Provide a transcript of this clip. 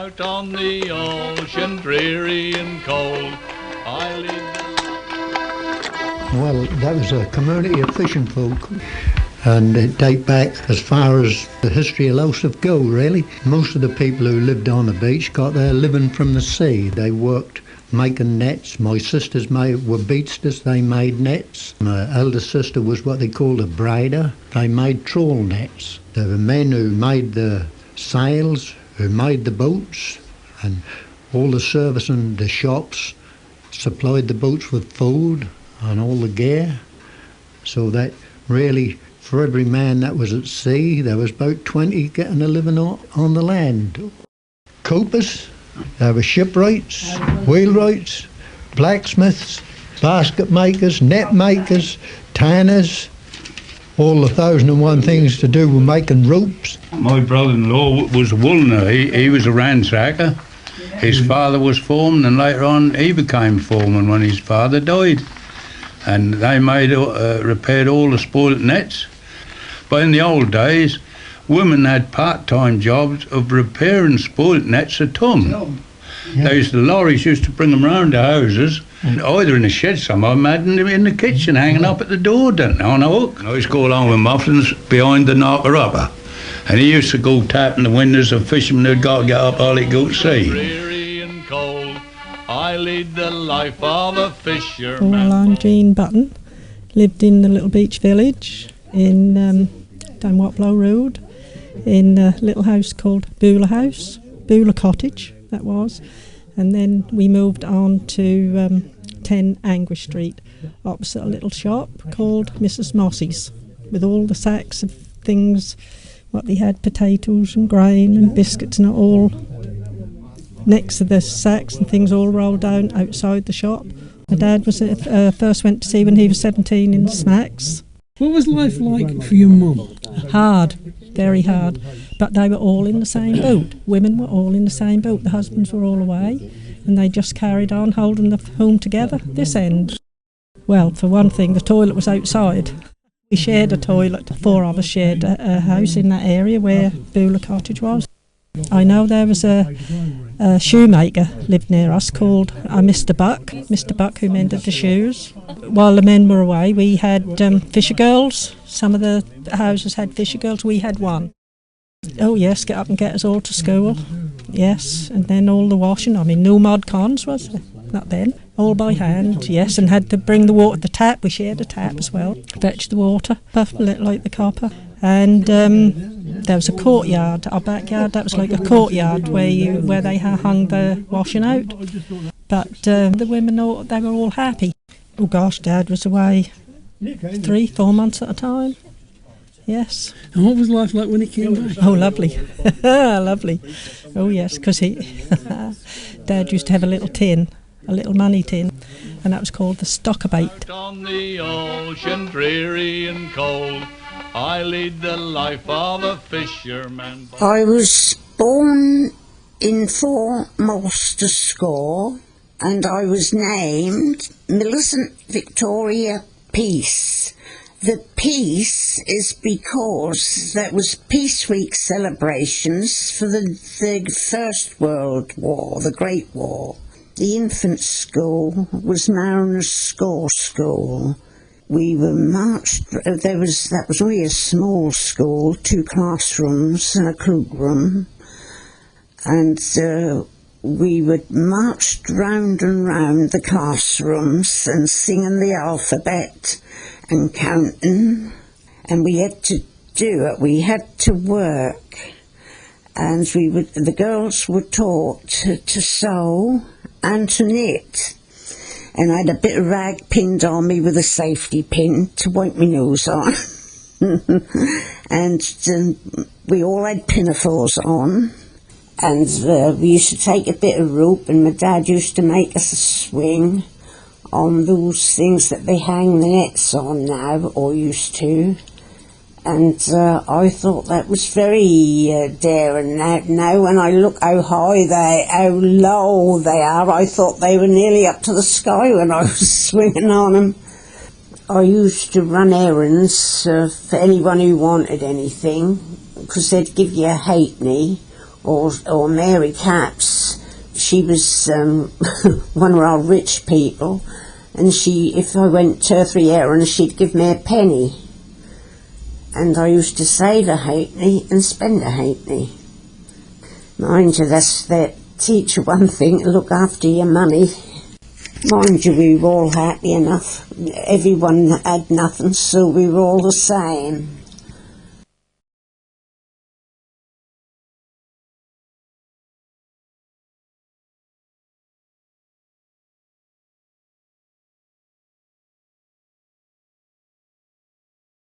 Out on the ocean, dreary and cold, I lead the... Well, that was a community of fishing folk, and it date back as far as the history of Lowestoft go, really. Most of the people who lived on the beach got their living from the sea. They worked making nets. My sisters were beachsters, they made nets. My elder sister was what they called a braider. They made trawl nets. There were men who made the sails, who made the boats, and all the service in the shops supplied the boats with food and all the gear. So that really, for every man that was at sea, there was about 20 getting a living on the land. Coopers, there were shipwrights, wheelwrights, blacksmiths, basket makers, net makers, tanners, all the 1,001 things to do with making ropes. My brother-in-law was a woolner. He was a ransacker. His father was foreman, and later on he became foreman when his father died. And they repaired all the spoilt nets. But in the old days, women had part-time jobs of repairing spoilt nets a ton. Yeah. Lorries used to bring them round the houses, and either in the shed, some of them had them in the kitchen hanging up at the door, on a hook. I used to go along with muffins behind the knocker upper, and he used to go tapping the windows of fishermen who'd got to get up early to go to sea. Dreary and cold, I lead the life of a fisherman. Well, I'm Jean Button, lived in the little beach village in down Waplow Road, in a little house called Beulah Cottage, that was. And then we moved on to 10 Anguish Street, opposite a little shop called Mrs. Mossy's, with all the sacks of things, what they had, potatoes and grain and biscuits and all next to the sacks and things all rolled down outside the shop. My dad was first went to sea when he was 17 in smacks. What was life like for your mum? Hard, very hard, but they were all in the same boat. Women were all in the same boat. The husbands were all away, and they just carried on holding the home together, this end. Well, for one thing, the toilet was outside. We shared a toilet. 4 of us shared a house in that area where Beulah Cottage was. I know there was a shoemaker lived near us called Mr. Buck, who mended the shoes. While the men were away, we had fisher girls. Some of the houses had fisher girls. We had one. Oh yes, get up and get us all to school. Yes, and then all the washing. I mean, no mod cons, was there? Not then. All by hand, yes, and had to bring the water, the tap. We shared a tap as well. Fetch the water, puff like the copper. And there was a courtyard, our backyard. That was like a courtyard where they hung the washing out. But the women, they were all happy. Oh gosh, Dad was away 3-4 months at a time. Yes. And what was life like when he came back? Oh, lovely. Lovely. Oh yes, because Dad used to have a little tin, a little money tin, and that was called the stockabate. Out on the ocean, dreary and cold, I lead the life of a fisherman. I was born in Moulster Score, and I was named Millicent Victoria Peace. The Peace is because that was Peace Week celebrations for the First World War, the Great War. The infant school was known as Score School. We were marched, that was only a small school, 2 classrooms and a cloakroom, and we were marched round and round the classrooms and singing the alphabet and counting, and we had to do it, we had to work, and the girls were taught to sew and to knit. And I had a bit of rag pinned on me with a safety pin to wipe my nose on. And we all had pinafores on. And we used to take a bit of rope, and my dad used to make us a swing on those things that they hang the nets on now, or used to. And I thought that was very daring. Now when I look how low they are, I thought they were nearly up to the sky when I was swinging on them. I used to run errands for anyone who wanted anything, because they'd give you a halfpenny, or Mary Capps. She was one of our rich people, and if I went 2 or 3 errands, she'd give me a penny. And I used to save a halfpenny and spend a halfpenny. Mind you, that teach you one thing, to look after your money. Mind you, we were all happy enough. Everyone had nothing, so we were all the same.